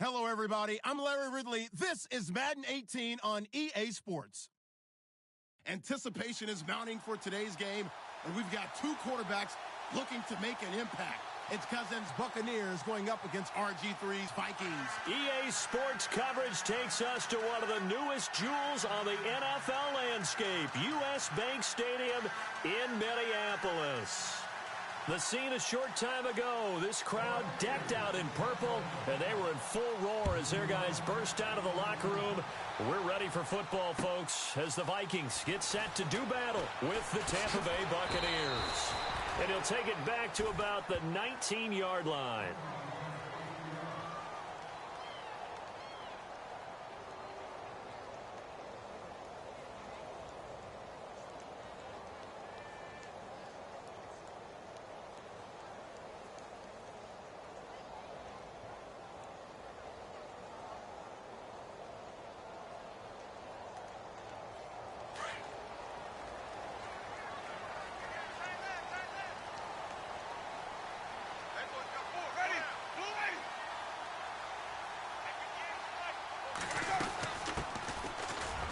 Hello, everybody. I'm Larry Ridley. This is Madden 18 on EA Sports. Anticipation is mounting for today's game, and we've got two quarterbacks looking to make an impact. It's Cousins' Buccaneers going up against RG3's Vikings. EA Sports coverage takes us to one of the newest jewels on the NFL landscape, US Bank Stadium in Minneapolis. The scene a short time ago, this crowd decked out in purple, and they were in full roar as their guys burst out of the locker room. We're ready for football, folks, as the Vikings get set to do battle with the Tampa Bay Buccaneers. And he'll take it back to about the 19-yard line.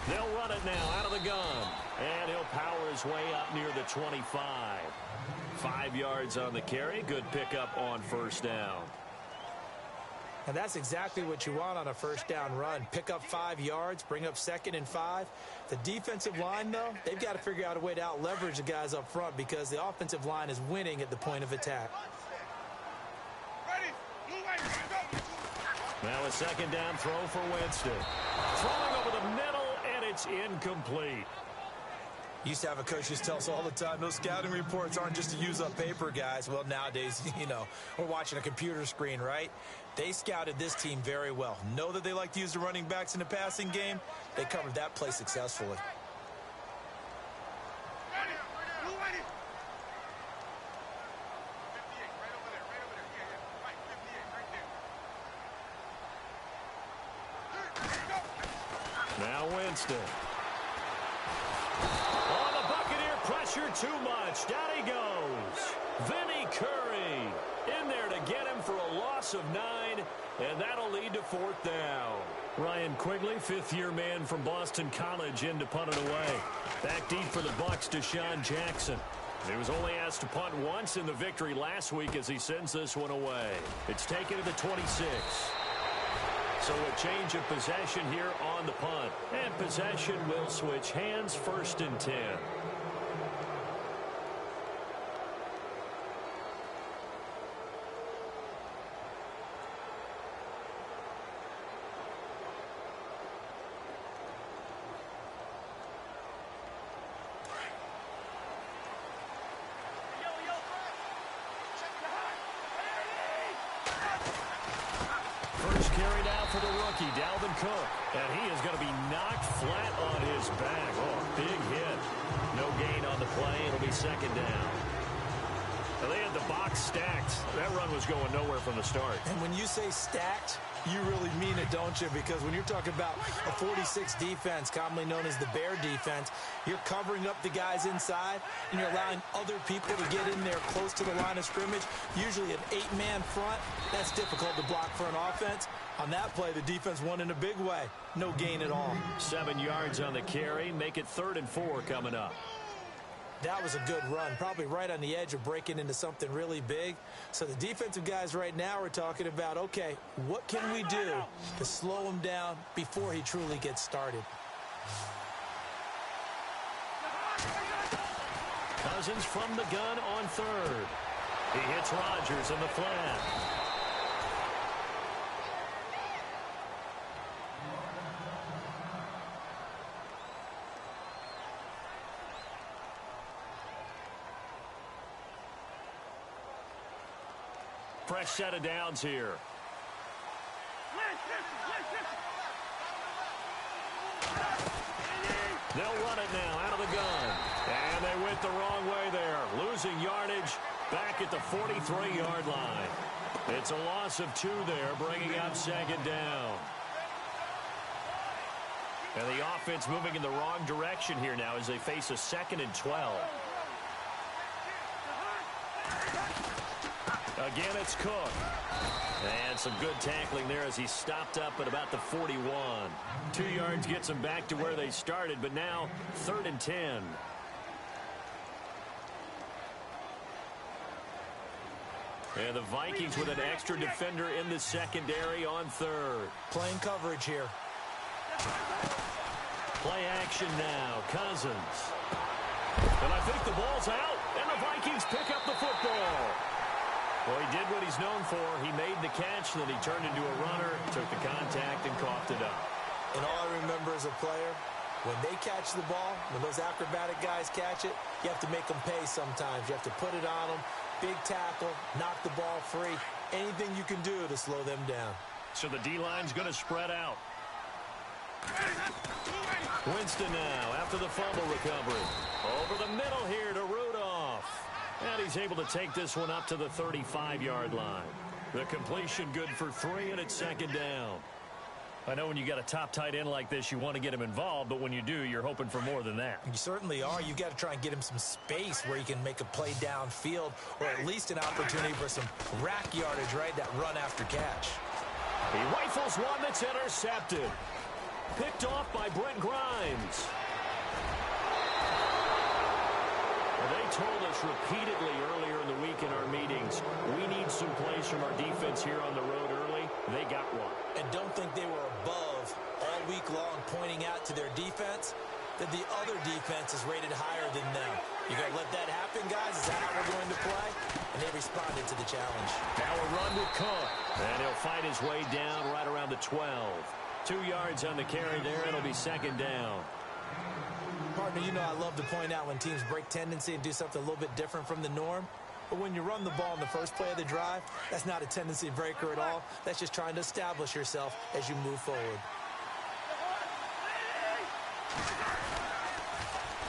They'll run it now out of the gun. And he'll power his way up near the 25. 5 yards on the carry. Good pickup on first down. And that's exactly what you want on a first down run. Pick up 5 yards, bring up 2nd and 5. The defensive line, though, they've got to figure out a way to out-leverage the guys up front because the offensive line is winning at the point of attack. Now a second down throw for Winston. Throwing over the middle, and it's incomplete. Used to have a coach who tell us all the time, those scouting reports aren't just to use up paper, guys. Well, nowadays, we're watching a computer screen, right? They scouted this team very well. Know that they like to use the running backs in the passing game. They covered that play successfully. Now Winston. Oh, the Buccaneer pressure too much. Down he goes. Vinny Curry in there to get him for a loss of 9, and that'll lead to 4th down. Ryan Quigley, 5th-year man from Boston College, in to punt it away. Back deep for the Bucs, Deshaun Jackson. He was only asked to punt once in the victory last week as he sends this one away. It's taken to the 26. So a change of possession here on the punt. And possession will switch hands, 1st and 10. First carry now for the rookie, Dalvin Cook. And he is going to be knocked flat on his back. Oh, big hit. No gain on the play. It'll be 2nd down. Now, they had the box stacked. That run was going nowhere from the start. And when you say stacked, you really mean it, don't you? Because when you're talking about a 46 defense, commonly known as the Bear defense, you're covering up the guys inside, and you're allowing other people to get in there close to the line of scrimmage. Usually an 8-man front, that's difficult to block for an offense. On that play, the defense won in a big way. No gain at all. 7 yards on the carry. Make it 3rd and 4 coming up. That was a good run, probably right on the edge of breaking into something really big. So the defensive guys right now are talking about, okay, what can we do to slow him down before he truly gets started? Cousins from the gun on 3rd. He hits Rodgers in the flat. Fresh set of downs here. They'll run it now out of the gun. And they went the wrong way there. Losing yardage back at the 43-yard line. It's a loss of 2 there, bringing up 2nd down. And the offense moving in the wrong direction here now as they face a 2nd and 12. Again, it's Cook. And some good tackling there as he stopped up at about the 41. 2 yards gets them back to where they started, but now 3rd and 10. And the Vikings with an extra defender in the secondary on 3rd. Playing coverage here. Play action now. Cousins. And I think the ball's out, and the Vikings pick up the football. Well, he did what he's known for. He made the catch, then he turned into a runner, took the contact, and coughed it up. And all I remember as a player, when they catch the ball, when those acrobatic guys catch it, you have to make them pay sometimes. You have to put it on them. Big tackle, knock the ball free. Anything you can do to slow them down. So the D-line's going to spread out. Winston now after the fumble recovery. Over the middle here to Rudolph. And he's able to take this one up to the 35-yard line. The completion good for 3, and it's 2nd down. I know when you got a top tight end like this, you want to get him involved, but when you do, you're hoping for more than that. You certainly are. You got to try and get him some space where he can make a play downfield, or at least an opportunity for some rack yardage, right? That run after catch. He rifles one that's intercepted. Picked off by Brent Grimes. They told us repeatedly earlier in the week in our meetings, we need some plays from our defense here on the road early. They got one. And don't think they were above all week long pointing out to their defense that the other defense is rated higher than them. You got to let that happen, guys? Is that how we're going to play? And they responded to the challenge. Now a run with Cook. And he'll fight his way down right around the 12. 2 yards on the carry there. It'll be 2nd down. Partner, you know I love to point out when teams break tendency and do something a little bit different from the norm. But when you run the ball in the first play of the drive, that's not a tendency breaker at all. That's just trying to establish yourself as you move forward.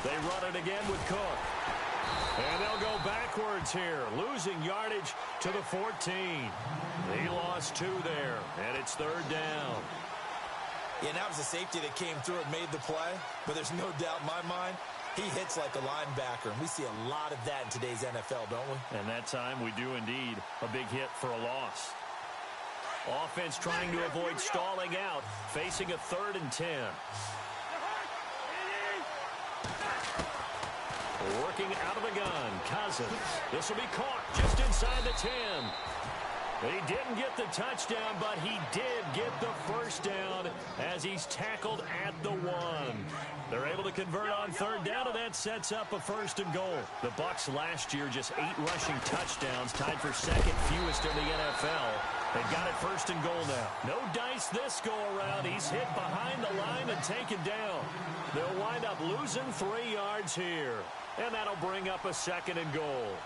They run it again with Cook. And they'll go backwards here, losing yardage to the 14. He lost 2 there, and it's 3rd down. Yeah, and that was a safety that came through and made the play. But there's no doubt in my mind, he hits like a linebacker. And we see a lot of that in today's NFL, don't we? And that time we do indeed. A big hit for a loss. Offense trying to avoid stalling out, facing a 3rd and 10. Working out of the gun, Cousins. This will be caught just inside the 10. He didn't get the touchdown, but he did get the first down as he's tackled at the 1. They're able to convert on 3rd down, and that sets up a 1st and goal. The Bucs last year just 8 rushing touchdowns, tied for 2nd fewest in the NFL. They've got it 1st and goal now. No dice this go around. He's hit behind the line and taken down. They'll wind up losing 3 yards here, and that'll bring up a 2nd and goal.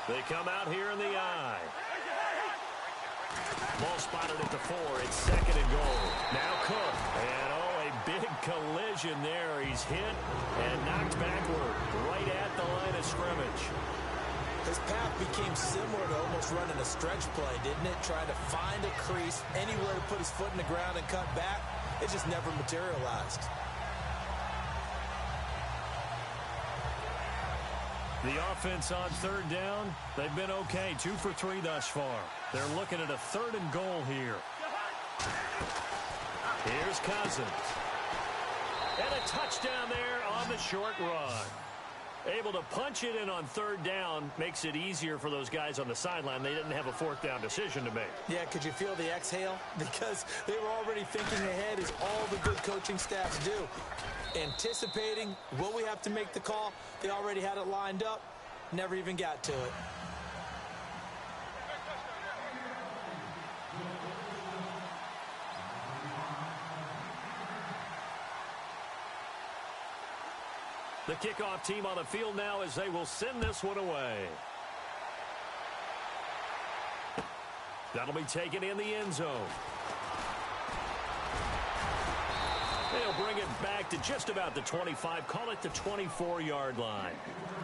They come out here in the eye. Ball spotted at the 4. It's 2nd and goal. Now Cook. And, a big collision there. He's hit and knocked backward right at the line of scrimmage. His path became similar to almost running a stretch play, didn't it? Trying to find a crease, anywhere to put his foot in the ground and cut back. It just never materialized. The offense on 3rd down, they've been okay. 2 for 3 thus far. They're looking at a 3rd and goal here. Here's Cousins. And a touchdown there on the short run. Able to punch it in on 3rd down makes it easier for those guys on the sideline. They didn't have a 4th down decision to make. Yeah, could you feel the exhale? Because they were already thinking ahead, as all the good coaching staffs do. Anticipating, will we have to make the call? They already had it lined up, never even got to it. The kickoff team on the field now as they will send this one away. That'll be taken in the end zone. They'll bring it back to just about the 25, call it the 24-yard line.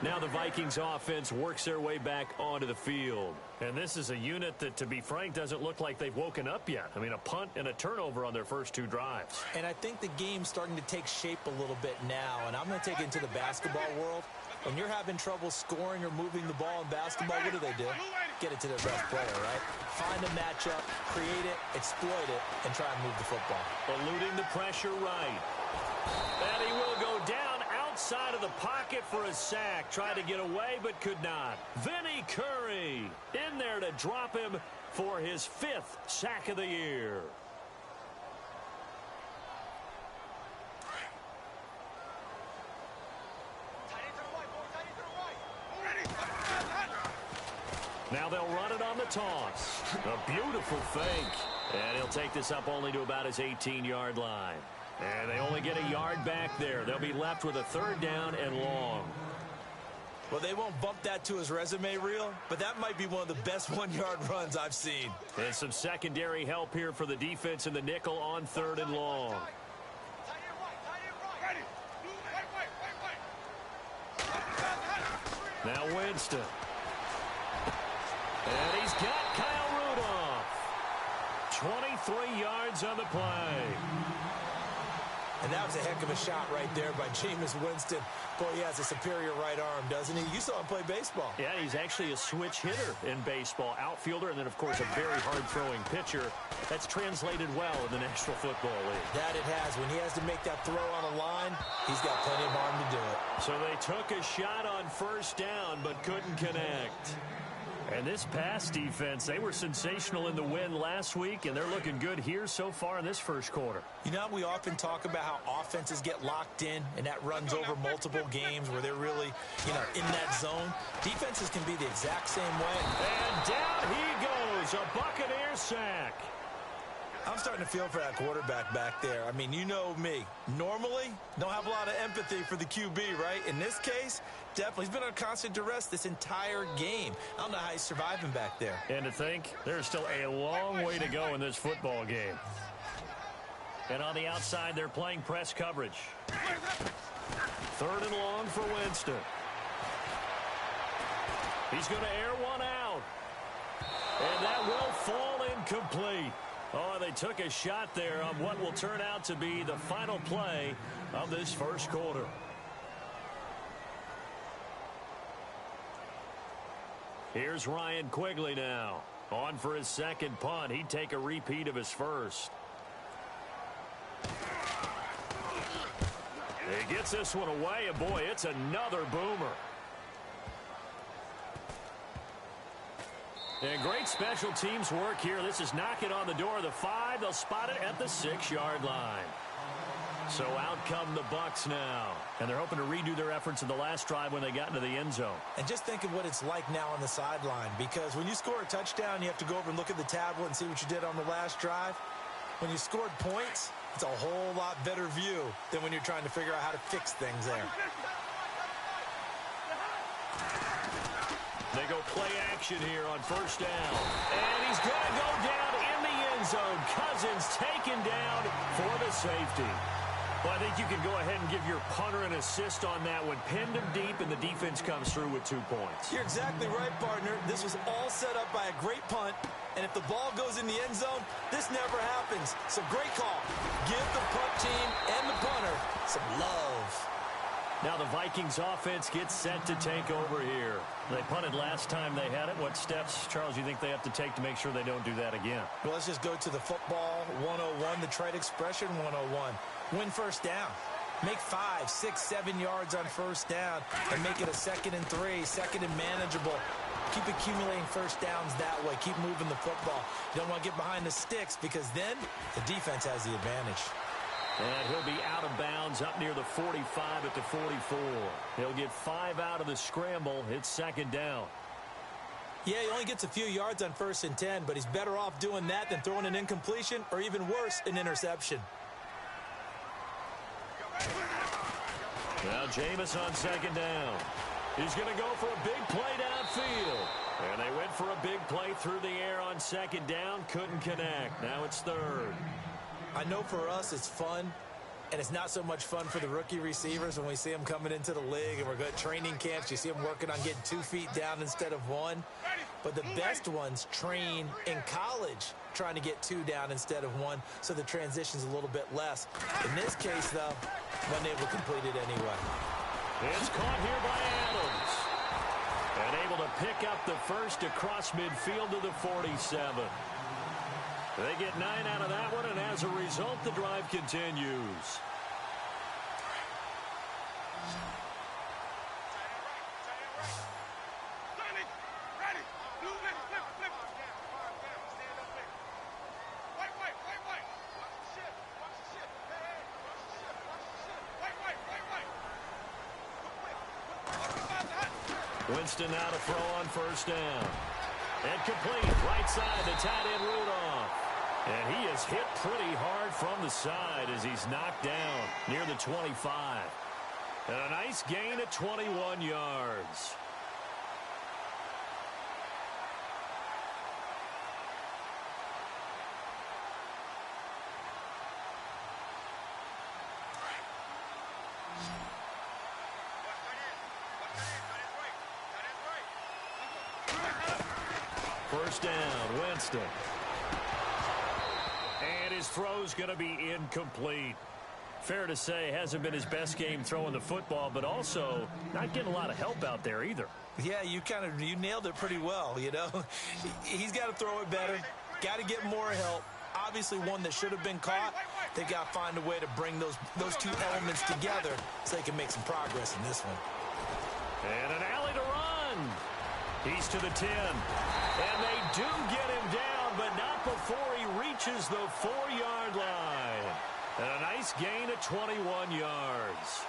Now the Vikings offense works their way back onto the field. And this is a unit that, to be frank, doesn't look like they've woken up yet. I mean, a punt and a turnover on their first 2 drives. And I think the game's starting to take shape a little bit now. And I'm going to take it into the basketball world. When you're having trouble scoring or moving the ball in basketball, what do? Get it to their best player, right? Find a matchup, create it, exploit it, and try and move the football. Eluding the pressure right. And he will go down outside of the pocket for a sack. Tried to get away, but could not. Vinny Curry in there to drop him for his 5th sack of the year. Now they'll run it on the toss. A beautiful fake. And he'll take this up only to about his 18-yard line. And they only get a yard back there. They'll be left with a 3rd down and long. Well, they won't bump that to his resume reel, but that might be one of the best 1-yard runs I've seen. And some secondary help here for the defense in the nickel on 3rd and long. Now Winston. And he's got Kyle Rudolph. 23 yards on the play. And that was a heck of a shot right there by Jameis Winston. Boy, he has a superior right arm, doesn't he? You saw him play baseball. Yeah, he's actually a switch hitter in baseball. Outfielder, and then, of course, a very hard-throwing pitcher. That's translated well in the National Football League. That it has. When he has to make that throw on a line, he's got plenty of arm to do it. So they took a shot on 1st down, but couldn't connect. And this pass defense, they were sensational in the win last week, and they're looking good here so far in this 1st quarter. You know, we often talk about how offenses get locked in, and that runs over multiple games where they're really, in that zone. Defenses can be the exact same way. And down he goes, a Buccaneer sack. I'm starting to feel for that quarterback back there. I mean, you know me. Normally, don't have a lot of empathy for the QB, right? In this case, definitely. He's been on constant duress this entire game. I don't know how he's surviving back there. And to think, there's still a long way to go in this football game. And on the outside, they're playing press coverage. 3rd and long for Winston. He's going to air one out. And that will fall incomplete. Oh, they took a shot there on what will turn out to be the final play of this 1st quarter. Here's Ryan Quigley now. On for his 2nd punt. He'd take a repeat of his 1st. He gets this one away, and boy, it's another boomer. And great special teams work here. This is knocking on the door of the 5. They'll spot it at the 6-yard line. So out come the Bucs now. And they're hoping to redo their efforts in the last drive when they got into the end zone. And just think of what it's like now on the sideline. Because when you score a touchdown, you have to go over and look at the tablet and see what you did on the last drive. When you scored points, it's a whole lot better view than when you're trying to figure out how to fix things there. They go play action here on 1st down. And he's going to go down in the end zone. Cousins taken down for the safety. Well, I think you can go ahead and give your punter an assist on that one. Pinned him deep, and the defense comes through with 2 points. You're exactly right, partner. This was all set up by a great punt. And if the ball goes in the end zone, this never happens. So great call. Give the punt team and the punter some love. Now the Vikings offense gets set to take over here. They punted last time they had it. What steps, Charles, you think they have to take to make sure they don't do that again? Well, let's just go to the football 101, the trade expression 101. Win 1st down. Make 5, 6, 7 yards on 1st down and make it a 2nd and 3, 2nd and manageable. Keep accumulating 1st downs that way. Keep moving the football. You don't want to get behind the sticks because then the defense has the advantage. And he'll be out of bounds up near the 45 at the 44. He'll get 5 out of the scramble. It's 2nd down. Yeah, he only gets a few yards on 1st and 10, but he's better off doing that than throwing an incompletion or even worse, an interception. Now Jameis on 2nd down. He's going to go for a big play downfield. And they went for a big play through the air on 2nd down. Couldn't connect. Now it's 3rd. I know for us it's fun And it's not so much fun for the rookie receivers when we see them coming into the league and we're going to training camps. You see them working on getting 2 feet down instead of 1. But the best ones train in college trying to get 2 down instead of 1, so the transition's a little bit less. In this case, though, wasn't able to complete it anyway. It's caught here by Adams. And able to pick up the first across midfield to the 47. They get 9 out of that one, and as a result, the drive continues. Winston now to throw on first down. And complete. Right side to tight end Rudolph. And he is hit pretty hard from the side as he's knocked down near the 25. And a nice gain of 21 yards. First down, Winston. And his throw's going to be incomplete. Fair to say, hasn't been his best game throwing the football, but also not getting a lot of help out there either. Yeah, you nailed it pretty well, you know. He's got to throw it better, got to get more help. Obviously one that should have been caught. They got to find a way to bring those 2 elements together so they can make some progress in this one. And an alley to run. He's to the 10. And they do get him down, but not before he reaches the 4-yard line. And a nice gain of 21 yards.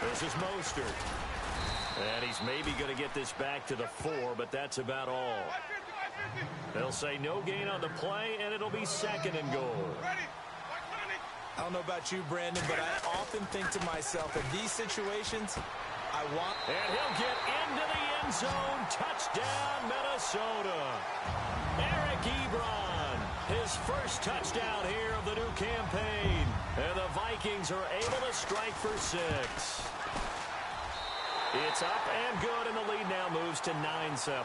This is Mostert. And he's maybe going to get this back to the 4, but that's about all. They'll say no gain on the play, and it'll be 2nd and goal. I don't know about you, Brandon, but I often think to myself, in these situations, And he'll get into the end zone. Touchdown, Minnesota. Eric Ebron, his first touchdown here of the new campaign. And the Vikings are able to strike for 6. It's up and good, and the lead now moves to 9-7.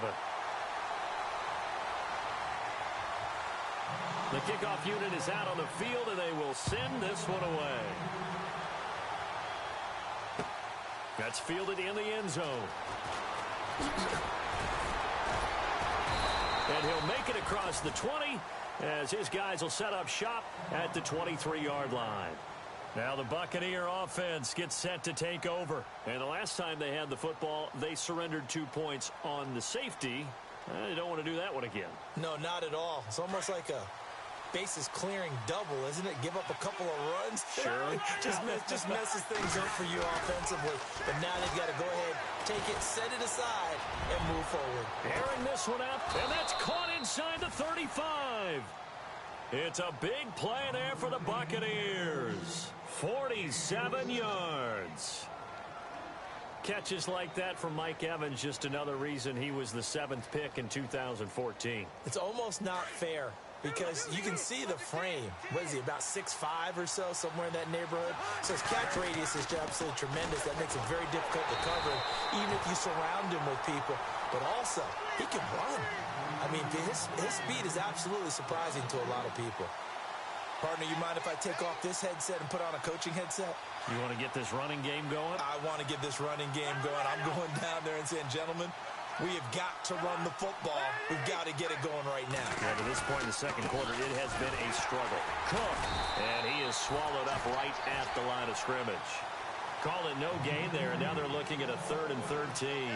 The kickoff unit is out on the field, and they will send this one away. That's fielded in the end zone. And he'll make it across the 20 as his guys will set up shop at the 23-yard line. Now the Buccaneer offense gets set to take over. And the last time they had the football, they surrendered 2 points on the safety. They don't want to do that one again. No, not at all. It's almost like a bases clearing double, isn't it? Give up a couple of runs. Sure. just messes things up for you offensively. But now they've got to go ahead, take it, set it aside, and move forward. Airing this one out, and that's caught inside the 35. It's a big play there for the Buccaneers. 47 yards. Catches like that from Mike Evans, just another reason he was the 7th pick in 2014. It's almost not fair because you can see the frame. What is he, about 6'5" or so, somewhere in that neighborhood? So his catch radius is absolutely tremendous. That makes it very difficult to cover him, even if you surround him with people. But also, he can run. I mean, his speed is absolutely surprising to a lot of people. Partner, you mind if I take off this headset and put on a coaching headset? You want to get this running game going? I want to get this running game going. I'm going down there and saying, gentlemen, we have got to run the football. We've got to get it going right now. Yeah, to this point in the second quarter, it has been a struggle. Cook, and he is swallowed up right at the line of scrimmage. Call it no gain there, and now they're looking at a 3rd and 13.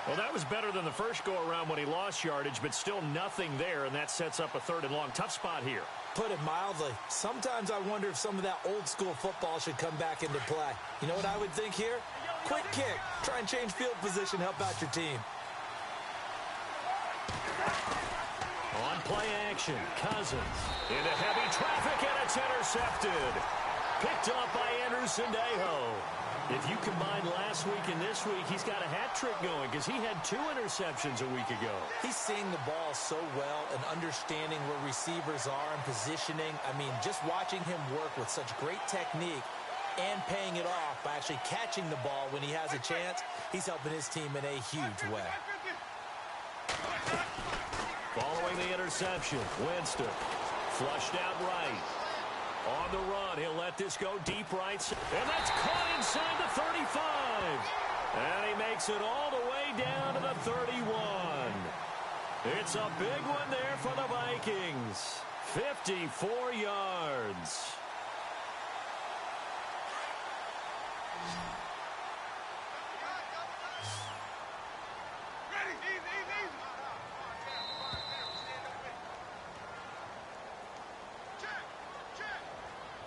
Well, that was better than the first go-around when he lost yardage, but still nothing there, and that sets up a 3rd and long. Tough spot here. Put it mildly. Sometimes I wonder if some of that old-school football should come back into play. You know what I would think here? Quick kick. Try and change field position, help out your team. play action. Cousins into heavy traffic, and it's intercepted. Picked up by Anderson-Dejo. If you combine last week and this week, he's got a hat trick going because he had 2 interceptions a week ago. He's seeing the ball so well and understanding where receivers are and positioning. I mean, just watching him work with such great technique and paying it off by actually catching the ball when he has a chance, he's helping his team in a huge way. Following the interception, Winston flushed out right. On the run, he'll let this go deep right. And that's caught inside the 35. And he makes it all the way down to the 31. It's a big one there for the Vikings. 54 yards. Easy.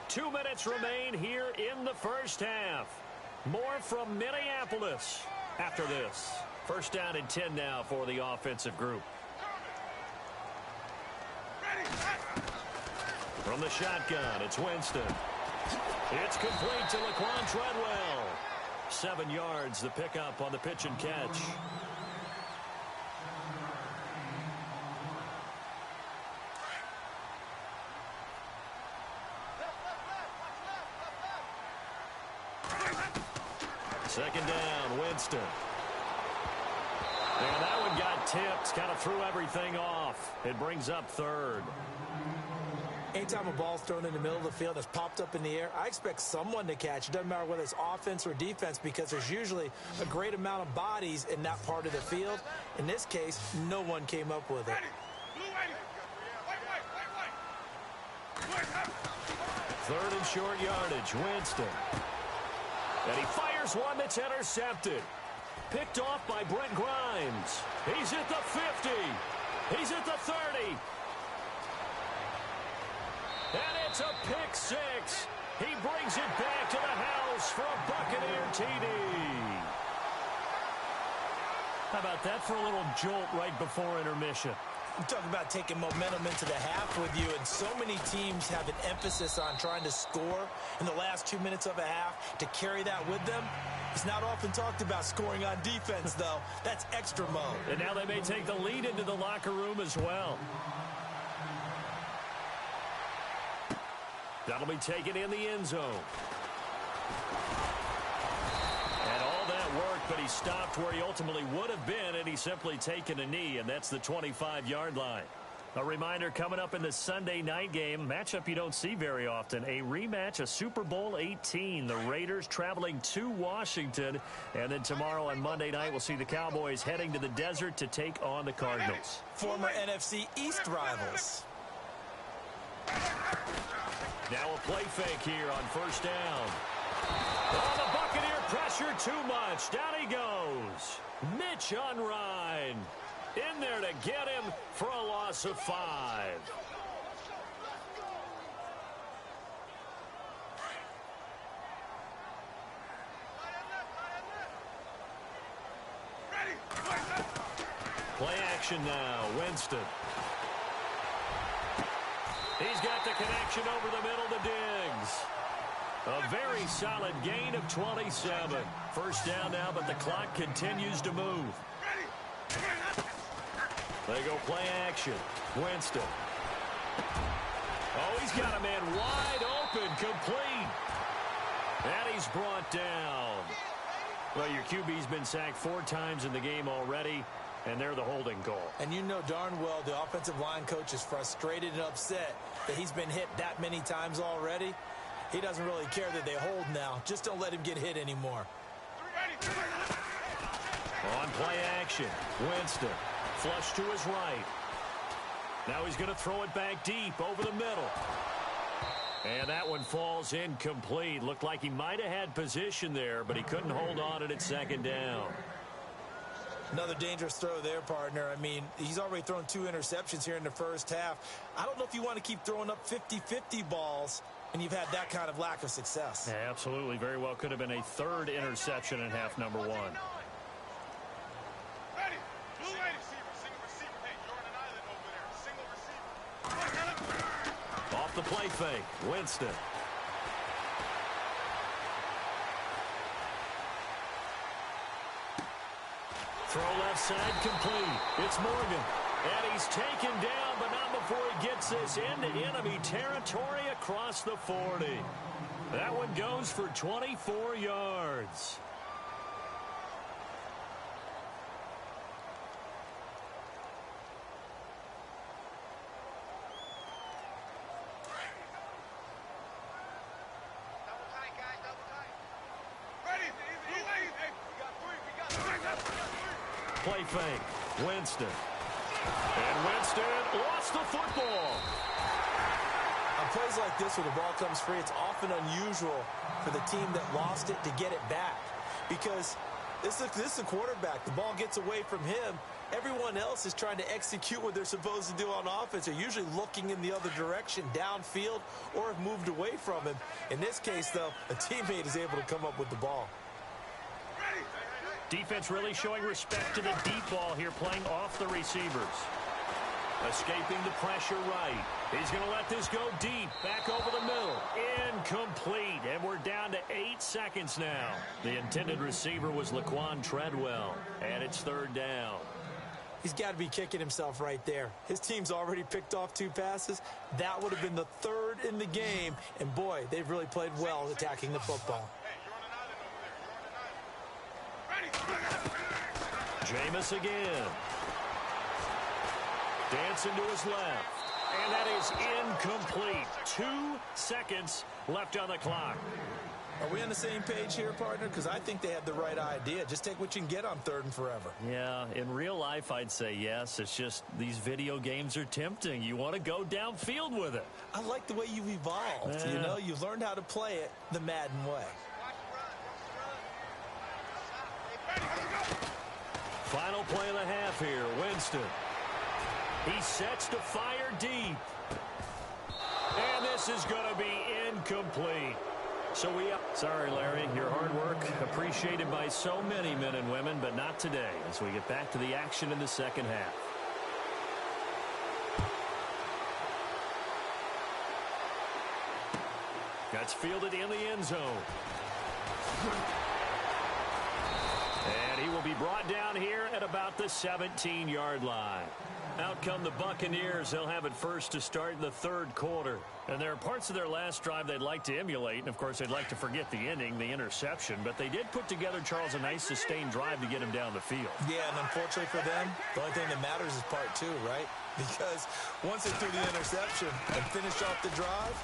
2 minutes remain here in the first half. More from Minneapolis after this. First down and 10 now for the offensive group. From the shotgun, it's Winston. It's complete to Laquan Treadwell. 7 yards, the pickup on the pitch and catch. Second down, Winston. And that one got tipped, kind of threw everything off. It brings up third. Anytime a ball's thrown in the middle of the field that's popped up in the air, I expect someone to catch. It doesn't matter whether it's offense or defense because there's usually a great amount of bodies in that part of the field. In this case, no one came up with it. Third and short yardage, Winston. And he fires one that's intercepted. Picked off by Brent Grimes. He's at the 50. He's at the 30. And it's a pick six. He brings it back to the house for a Buccaneer TD. How about that for a little jolt right before intermission? I'm talking about taking momentum into the half with you, and so many teams have an emphasis on trying to score in the last 2 minutes of a half to carry that with them. It's not often talked about scoring on defense, though. That's extra mode. And now they may take the lead into the locker room as well. That'll be taken in the end zone. And all that work, but he stopped where he ultimately would have been, and he's simply taken a knee, and that's the 25-yard line. A reminder coming up in the Sunday night game, matchup you don't see very often, a rematch of Super Bowl 18. The Raiders traveling to Washington, and then tomorrow on Monday night we'll see the Cowboys heading to the desert to take on the Cardinals. Former NFC East rivals. Now a play fake here on first down. Oh, the Buccaneer pressure too much. Down he goes. Mitch Unrein in there to get him for a loss of 5. Play action now. Winston. He's got the connection over the middle to Diggs. A very solid gain of 27. First down now, but the clock continues to move. They go play action. Winston. Oh, he's got a man wide open, complete. And he's brought down. Well, your QB's been sacked 4 times in the game already, and they're the holding call. And you know darn well the offensive line coach is frustrated and upset that he's been hit that many times already. He doesn't really care that they hold now. Just don't let him get hit anymore. On play action, Winston. Flush to his right. Now he's going to throw it back deep over the middle. And that one falls incomplete. Looked like he might have had position there, but he couldn't hold on to it at second down. Another dangerous throw there, partner. I mean, he's already thrown 2 interceptions here in the first half. I don't know if you want to keep throwing up 50-50 balls and you've had that kind of lack of success. Yeah, absolutely. Very well could have been a 3rd interception in half number 1. off the play fake. Winston. Throw left side complete. It's Morgan. And he's taken down, but not before he gets this into enemy territory across the 40. That one goes for 24 yards. Play fake. Winston. And Winston lost the football. On plays like this where the ball comes free, it's often unusual for the team that lost it to get it back. Because this is a quarterback. The ball gets away from him. Everyone else is trying to execute what they're supposed to do on offense. They're usually looking in the other direction, downfield, or have moved away from him. In this case, though, a teammate is able to come up with the ball. Defense really showing respect to the deep ball here, playing off the receivers. Escaping the pressure right. He's going to let this go deep, back over the middle. Incomplete, and we're down to 8 seconds now. The intended receiver was Laquan Treadwell, and it's third down. He's got to be kicking himself right there. His team's already picked off 2 passes. That would have been the 3rd in the game, and boy, they've really played well attacking the football. Jameis again. Dancing to his left. And that is incomplete. 2 seconds left on the clock. Are we on the same page here, partner? Because I think they had the right idea. Just take what you can get on 3rd and forever. Yeah, in real life, I'd say yes. It's just these video games are tempting. You want to go downfield with it. I like the way you've evolved. Yeah. You know, you've learned how to play it the Madden way. Final play of the half here. Winston. He sets to fire deep. And this is going to be incomplete. Sorry, Larry. Your hard work appreciated by so many men and women, but not today as we get back to the action in the second half. That's fielded in the end zone. And he will be brought down here at about the 17-yard line. Out come the Buccaneers. They'll have it first to start in the 3rd quarter. And there are parts of their last drive they'd like to emulate. And, of course, they'd like to forget the ending, the interception. But they did put together, Charles, a nice sustained drive to get him down the field. Yeah, and unfortunately for them, the only thing that matters is part 2, right? Because once they threw the interception and finished off the drive,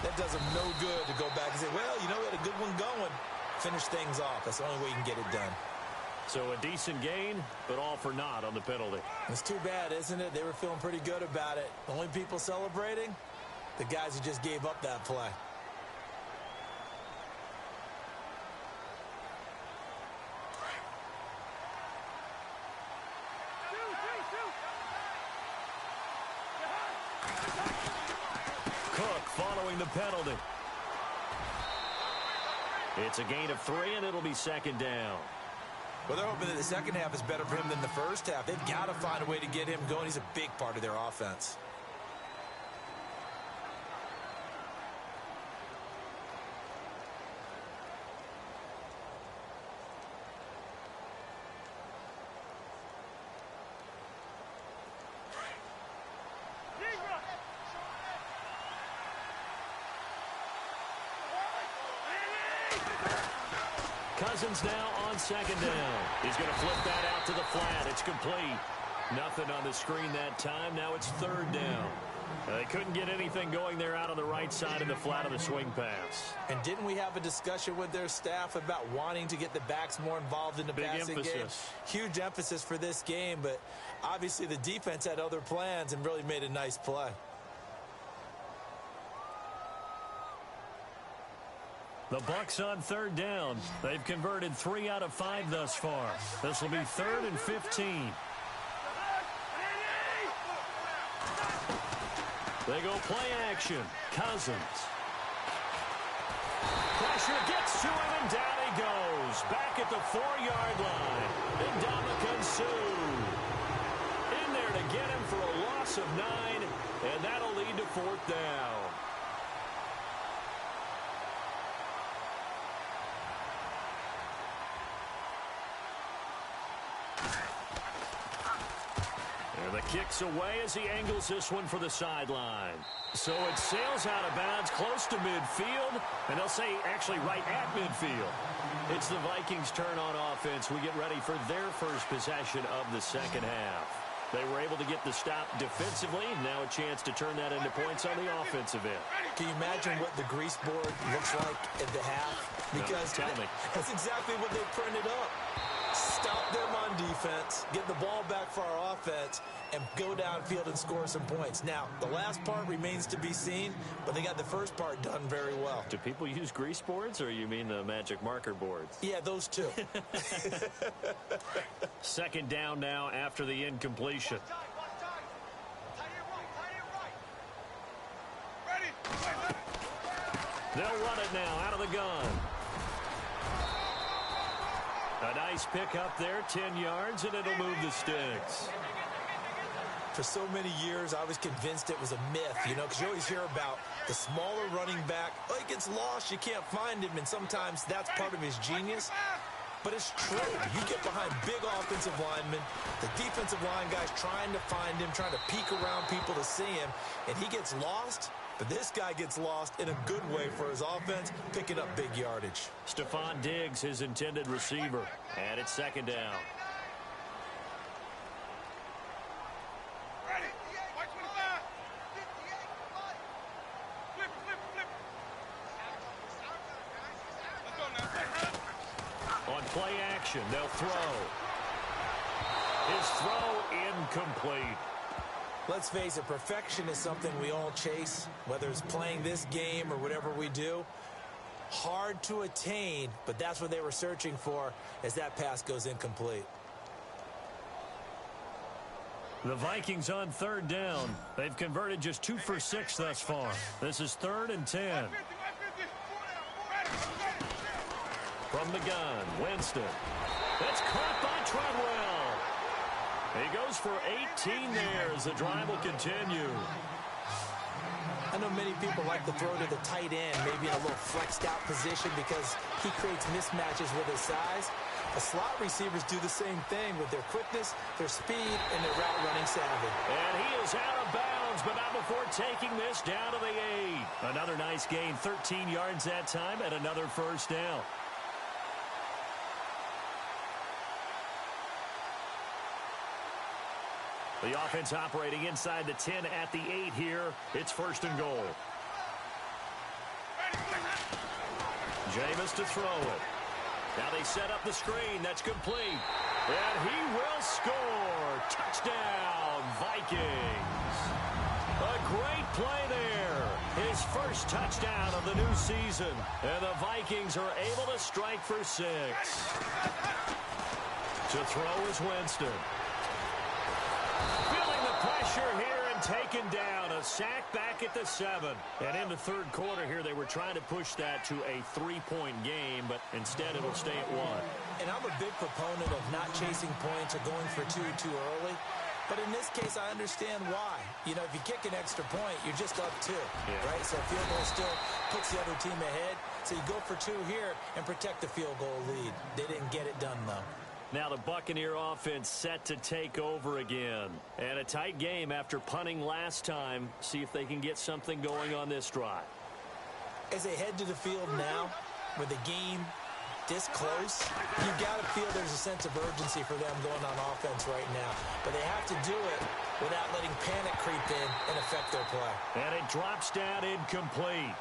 that does them no good to go back and say, well, you know, we had a good one going. Finish things off. That's the only way you can get it done. So a decent gain, but all for naught on the penalty. It's too bad, isn't it? They were feeling pretty good about it. The only people celebrating, the guys who just gave up that play. Cook following the penalty. It's a gain of 3, and it'll be second down. Well, they're hoping that the second half is better for him than the first half. They've got to find a way to get him going. He's a big part of their offense. Cousins now on second down. He's going to flip that out to the flat. It's complete. Nothing on the screen that time. Now it's 3rd down. They couldn't get anything going there out on the right side of the flat of the swing pass. And didn't we have a discussion with their staff about wanting to get the backs more involved in the passing game? Huge emphasis for this game, but obviously the defense had other plans and really made a nice play. The Bucs on 3rd down. They've converted 3 out of 5 thus far. This will be 3rd and 15. They go play action. Cousins. Pressure gets to him, and down he goes. Back at the 4-yard line. Ndamukong Suh in there to get him for a loss of 9, and that'll lead lead to fourth down. And the kick's away as he angles this one for the sideline. So it sails out of bounds close to midfield, and they'll say actually right at midfield. It's the Vikings' turn on offense. We get ready for their first possession of the second half. They were able to get the stop defensively. Now a chance to turn that into points on the offensive end. Can you imagine what the grease board looks like at the half? Because no, tell me. That's exactly what they printed up. Stop them on defense, get the ball back for our offense, and go downfield and score some points. Now, the last part remains to be seen, but they got the first part done very well. Do people use grease boards, or you mean the magic marker boards? Yeah, those two. Second down now after the incompletion. They'll run it now out of the gun. A nice pick up there, 10 yards, and it'll move the sticks. For so many years, I was convinced it was a myth, because you always hear about the smaller running back. Oh, he gets lost, you can't find him, and sometimes that's part of his genius. But it's true. You get behind big offensive linemen, the defensive line guys trying to find him, trying to peek around people to see him, and he gets lost. But this guy gets lost in a good way for his offense, picking up big yardage. Stephon Diggs, his intended receiver, and it's second down. On play action, they'll throw. His throw incomplete. Let's face it, perfection is something we all chase, whether it's playing this game or whatever we do. Hard to attain, but that's what they were searching for as that pass goes incomplete. The Vikings on third down. They've converted just 2 for 6 thus far. This is 3rd and 10. From the gun, Winston. That's caught by Treadwell. He goes for 18 there as the drive will continue. I know many people like to throw to the tight end, maybe in a little flexed out position because he creates mismatches with his size. The slot receivers do the same thing with their quickness, their speed, and their route running savvy. And he is out of bounds, but not before taking this down to the 8. Another nice gain, 13 yards that time, and another first down. The offense operating inside the 10 at the 8 here. It's 1st and goal. Jameis to throw it. Now they set up the screen. That's complete. And he will score. Touchdown, Vikings. A great play there. His first touchdown of the new season. And the Vikings are able to strike for 6. To throw is Winston. Feeling the pressure here and taken down. A sack back at the 7. And in the third quarter here, they were trying to push that to a 3-point game, but instead it'll stay at 1. And I'm a big proponent of not chasing points or going for 2 too early. But in this case, I understand why. If you kick an extra point, you're just up 2, right? So field goal still puts the other team ahead. So you go for 2 here and protect the field goal lead. They didn't get it done, though. Now the Buccaneer offense set to take over again. And a tight game after punting last time. See if they can get something going on this drive. As they head to the field now, with the game this close, you've got to feel there's a sense of urgency for them going on offense right now. But they have to do it without letting panic creep in and affect their play. And it drops down incomplete.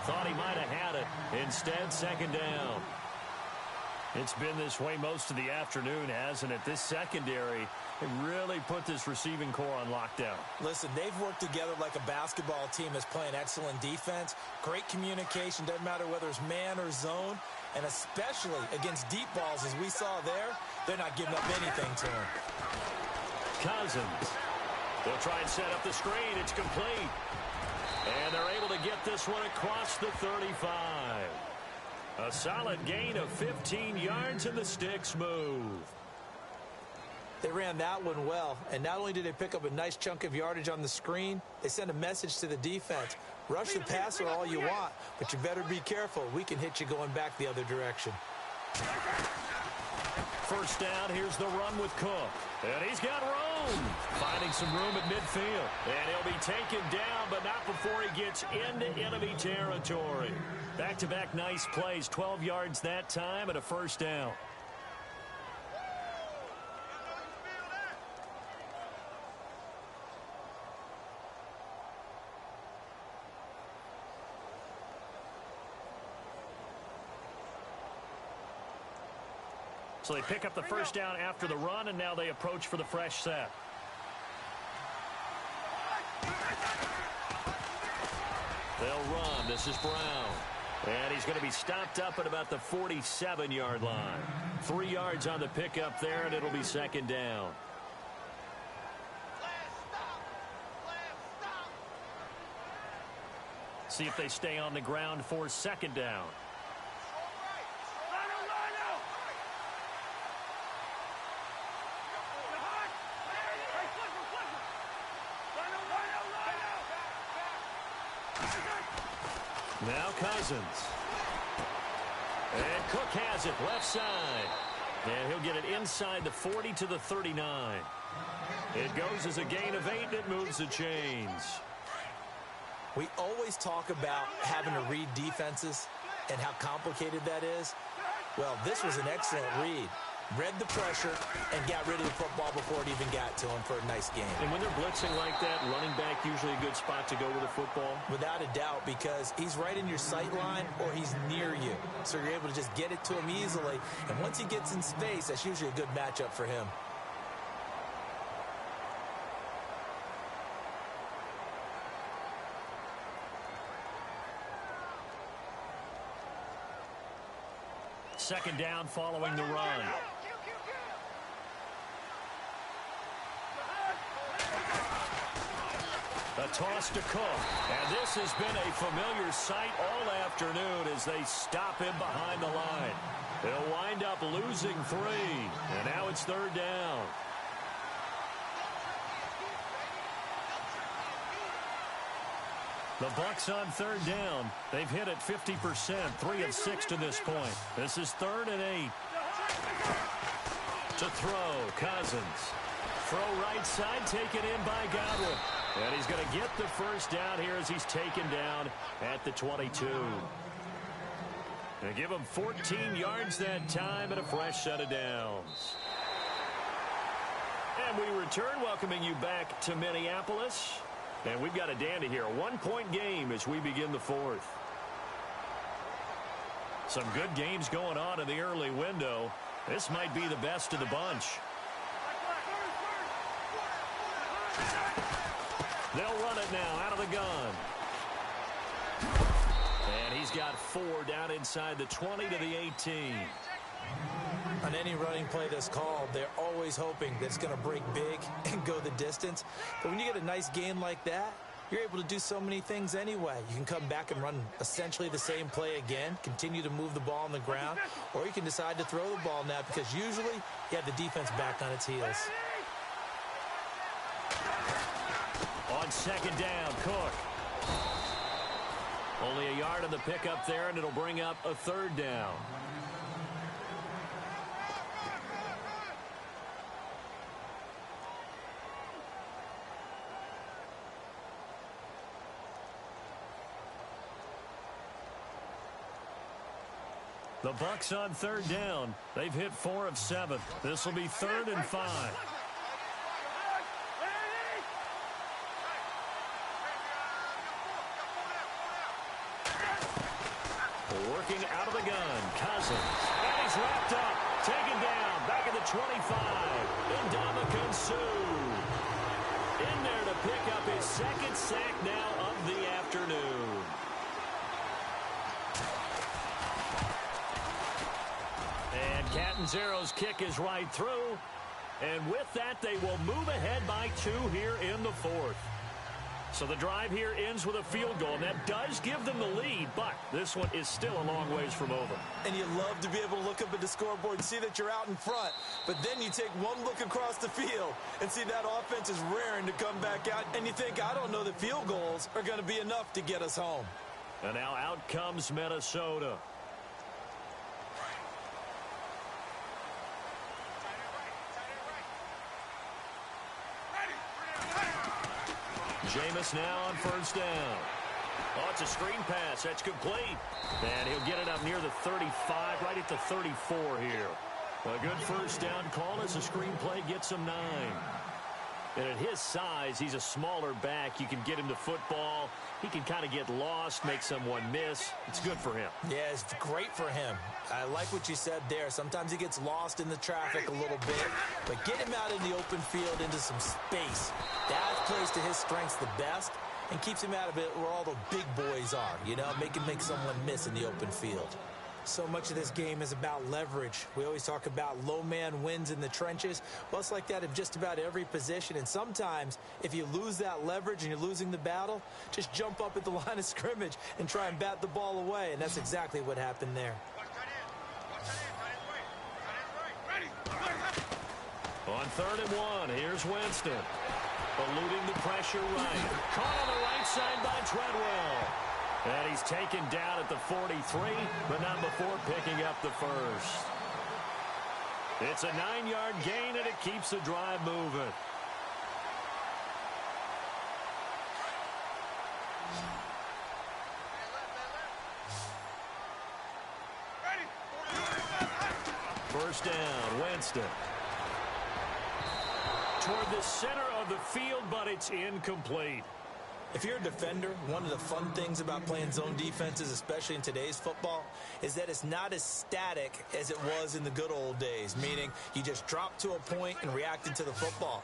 Thought he might have had it. Instead, second down. It's been this way most of the afternoon, hasn't it? This secondary really put this receiving core on lockdown. Listen, they've worked together like a basketball team that's playing excellent defense. Great communication, doesn't matter whether it's man or zone. And especially against deep balls, as we saw there, they're not giving up anything to him. Cousins. They'll try and set up the screen. It's complete. And they're able to get this one across the 35. A solid gain of 15 yards, and the sticks move. They ran that one well, and not only did they pick up a nice chunk of yardage on the screen, they sent a message to the defense. Rush the passer all you want, but you better be careful. We can hit you going back the other direction. First down, here's the run with Cook. And he's got room. Finding some room at midfield. And he'll be taken down, but not before he gets into enemy territory. Back-to-back nice plays, 12 yards that time and a first down. So they pick up the first down after the run, and now they approach for the fresh set. They'll run. This is Brown. And he's going to be stopped up at about the 47-yard line. 3 yards on the pickup there, and it'll be second down. See if they stay on the ground for second down. Now Cousins. And Cook has it left side. And he'll get it inside the 40 to the 39. It goes as a gain of 8, and it moves the chains. We always talk about having to read defenses and how complicated that is. Well, this was an excellent read. Read the pressure and got rid of the football before it even got to him for a nice game. And when they're blitzing like that, running back usually a good spot to go with the football? Without a doubt, because he's right in your sight line or he's near you. So you're able to just get it to him easily. And once he gets in space, that's usually a good matchup for him. Second down following the run. A toss to Cook. And this has been a familiar sight all afternoon as they stop him behind the line. They'll wind up losing 3. And now it's third down. The Bucs on third down. They've hit it 50%, 3 of 6 to this point. This is 3rd and 8. To throw, Cousins. Throw right side, taken in by Godwin. And he's going to get the first down here as he's taken down at the 22. They give him 14 yards that time and a fresh set of downs. And we return, welcoming you back to Minneapolis. And we've got a dandy here, a 1-point game as we begin the 4th. Some good games going on in the early window. This might be the best of the bunch. They'll run it now out of the gun. And he's got 4 down inside the 20 to the 18. On any running play that's called, they're always hoping that it's going to break big and go the distance. But when you get a nice gain like that, you're able to do so many things anyway. You can come back and run essentially the same play again, continue to move the ball on the ground, or you can decide to throw the ball now because usually you have the defense back on its heels. On second down, Cook. Only a yard on the pickup there, and it'll bring up a third down. The Bucs on third down. They've hit 4 of 7. This will be 3rd and 5. Working out of the gun, Cousins. And he's wrapped up. Taken down. Back at the 25. Ndamukong Suh. In there to pick up his 2nd sack now of the afternoon. And Catanzaro's kick is right through. And with that, they will move ahead by 2 here in the 4th. So the drive here ends with a field goal, and that does give them the lead, but this one is still a long ways from over. And you love to be able to look up at the scoreboard and see that you're out in front, but then you take one look across the field and see that offense is raring to come back out, and you think, I don't know that field goals are going to be enough to get us home. And now out comes Minnesota. Jameis now on first down. Oh, it's a screen pass. That's complete. And he'll get it up near the 35, right at the 34 here. A good first down call as the screen play gets him 9. And at his size, he's a smaller back. You can get him the football. He can kind of get lost, make someone miss. It's good for him. Yeah, it's great for him. I like what you said there. Sometimes he gets lost in the traffic a little bit, but get him out in the open field into some space. That plays to his strengths the best and keeps him out of it where all the big boys are, you know, make someone miss in the open field. So much of this game is about leverage. We always talk about low man wins in the trenches. Well, it's like that in just about every position. And sometimes, if you lose that leverage and you're losing the battle, just jump up at the line of scrimmage and try and bat the ball away. And that's exactly what happened there. On 3rd and 1, here's Winston. Eluding the pressure right. Caught on the right side by Treadwell. And he's taken down at the 43, but not before picking up the first. It's a 9-yard gain, and it keeps the drive moving. First down, Winston. Toward the center of the field, but it's incomplete. If you're a defender, one of the fun things about playing zone defenses, especially in today's football, is that it's not as static as it was in the good old days, meaning you just dropped to a point and reacted to the football.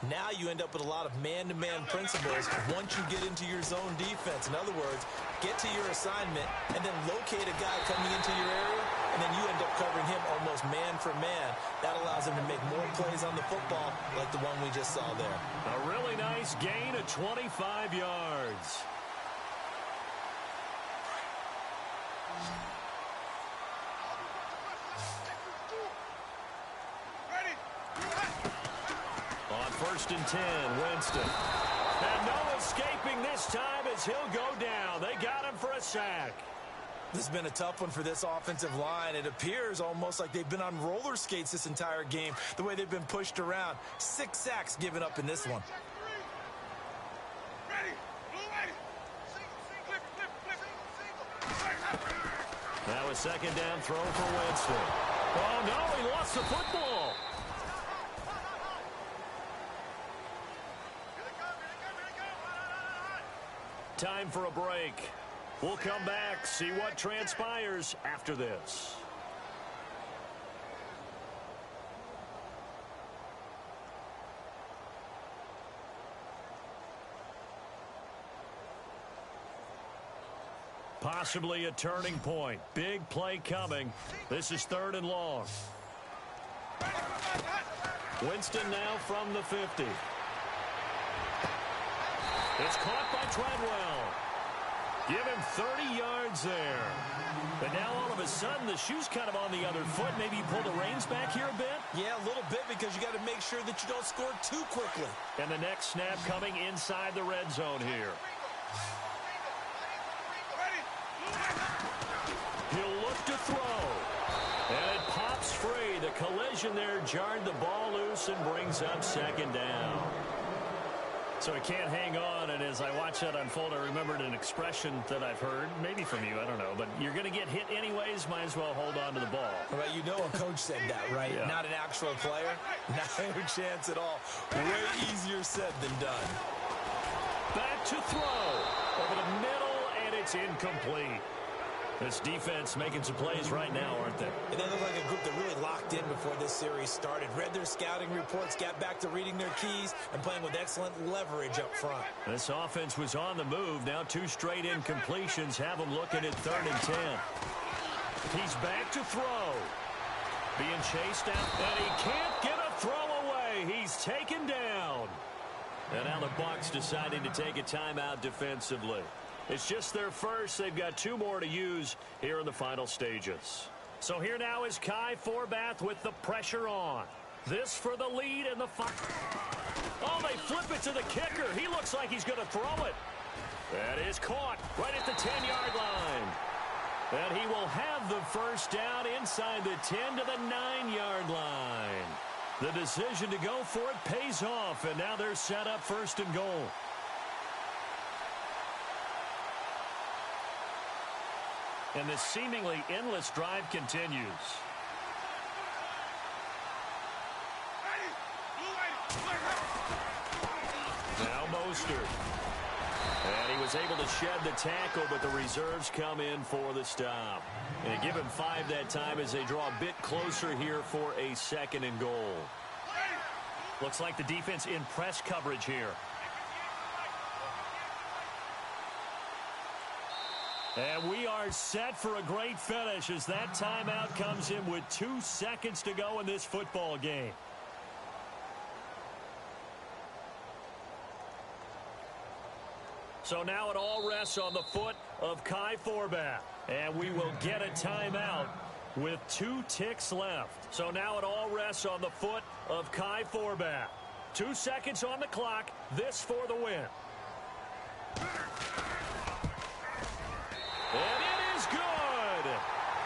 Now you end up with a lot of man-to-man principles once you get into your zone defense. In other words, get to your assignment and then locate a guy coming into your area, and then you end up covering him almost man for man. That allows him to make more plays on the football like the one we just saw there. A really nice gain of 25 yards. On 1st and 10, Winston. And no escaping this time as he'll go down. They got him for a sack. This has been a tough one for this offensive line. It appears almost like they've been on roller skates this entire game, the way they've been pushed around. 6 sacks given up in this one. Now a 2nd down throw for Winston. Oh, no, he lost the football. Time for a break. We'll come back, see what transpires after this. Possibly a turning point. Big play coming. This is 3rd and long. Winston now from the 50. It's caught by Treadwell. Give him 30 yards there. But now all of a sudden the shoe's kind of on the other foot. Maybe you pull the reins back here a bit? Yeah, a little bit, because you got to make sure that you don't score too quickly. And the next snap coming inside the red zone here. He'll look to throw. And it pops free. The collision there jarred the ball loose and brings up 2nd down. So he can't hang on, and as I watch that unfold, I remembered an expression that I've heard, maybe from you, I don't know, but you're going to get hit anyways, might as well hold on to the ball. Well, you know a coach said that, right? Yeah. Not an actual player. Not a chance at all. Way easier said than done. Back to throw. Over the middle, and it's incomplete. This defense making some plays right now, aren't they? And they look like a group that really locked in before this series started. Read their scouting reports, got back to reading their keys, and playing with excellent leverage up front. This offense was on the move. Now 2 straight incompletions have them looking at 3rd and 10. He's back to throw. Being chased out, and he can't get a throw away. He's taken down. And now the Bucs deciding to take a timeout defensively. It's just their first. They've got 2 more to use here in the final stages. So here now is Kai Forbath with the pressure on. This for the lead and the oh, they flip it to the kicker. He looks like he's going to throw it. That is caught right at the 10-yard line. And he will have the first down inside the 10 to the 9-yard line. The decision to go for it pays off, and now they're set up 1st and goal. And this seemingly endless drive continues. Now Mostert. And he was able to shed the tackle, but the reserves come in for the stop. And give him 5 that time as they draw a bit closer here for a 2nd and goal. Looks like the defense in press coverage here. And we are set for a great finish as that timeout comes in with 2 seconds to go in this football game. So now it all rests on the foot of Kai Forbath. And we will get a timeout with 2 ticks left. So now it all rests on the foot of Kai Forbath. 2 seconds on the clock. This for the win. And it is good.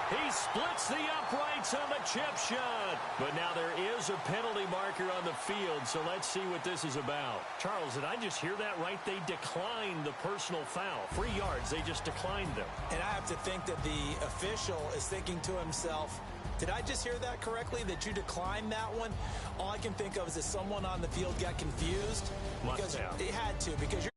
He splits the uprights on the chip shot. But now there is a penalty marker on the field, so let's see what this is about. Charles, did I just hear that right? They declined the personal foul. 3 yards, they just declined them. And I have to think that the official is thinking to himself, did I just hear that correctly, that you declined that one? All I can think of is that someone on the field got confused. Must have. It had to, because you're